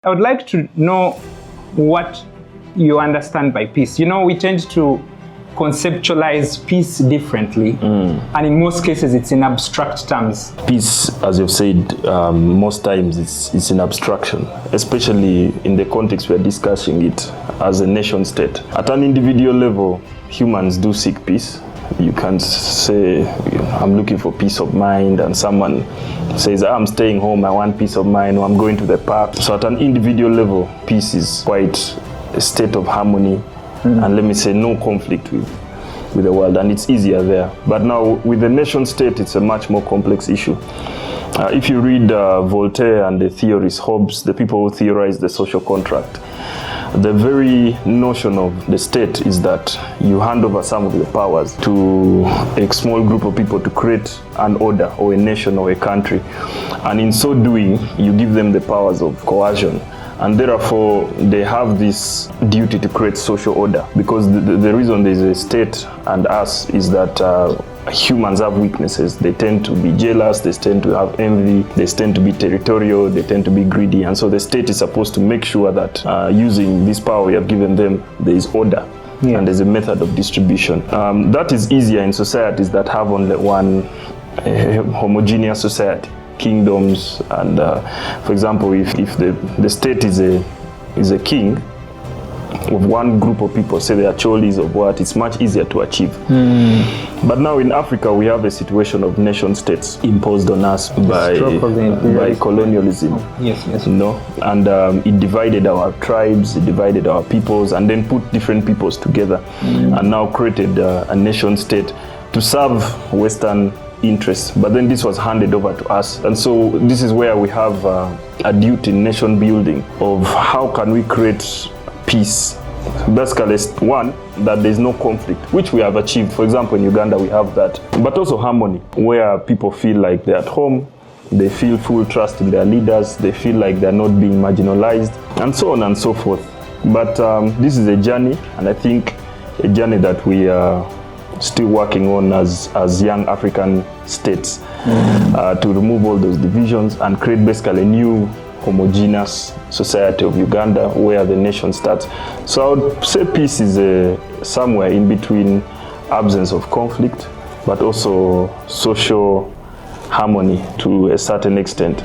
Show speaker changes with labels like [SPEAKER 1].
[SPEAKER 1] I would like to know what you understand by peace. You know, we tend to conceptualize peace differently, and in most cases it's in abstract terms.
[SPEAKER 2] Peace, as you've said, most times it's in abstraction, especially in the context we're discussing it as a nation state. At an individual level, humans do seek peace. You can't say, I'm looking for peace of mind, and someone says, I'm staying home, I want peace of mind, or I'm going to the park. So at an individual level, peace is quite a state of harmony, and let me say no conflict with the world, and it's easier there. But now with the nation state, it's a much more complex issue. If you read Voltaire and the theorist Hobbes, the people who theorize the social contract, the very notion of the state is that you hand over some of the powers to a small group of people to create an order or a nation or a country. And in so doing, you give them the powers of coercion. And therefore, they have this duty to create social order. Because the reason there's a state and us is that humans have weaknesses. They tend to be jealous, they tend to have envy, they tend to be territorial, they tend to be greedy. And so the state is supposed to make sure that using this power we have given them, there is order. Yeah. And there's a method of distribution. That is easier in societies that have only one homogeneous society. Kingdoms, and for example, if the state is a king of one group of people, say they are cholis of what, it's much easier to achieve. But now in Africa, we have a situation of nation states imposed on us by colonialism.
[SPEAKER 1] Yes.
[SPEAKER 2] You know? And it divided our tribes, it divided our peoples, and then put different peoples together, and now created a nation state to serve Western interests. But then this was handed over to us, and so this is where we have a duty in nation building of how can we create peace. Basically, one, that there's no conflict, which we have achieved. For example, in Uganda we have that, but also harmony, where people feel like they're at home, they feel full trust in their leaders, they feel like they're not being marginalized, and so on and so forth. But this is a journey, and I think a journey that we are still working on as young African states, to remove all those divisions and create basically a new homogeneous society of Uganda where the nation starts. So I would say peace is somewhere in between absence of conflict, but also social harmony to a certain extent.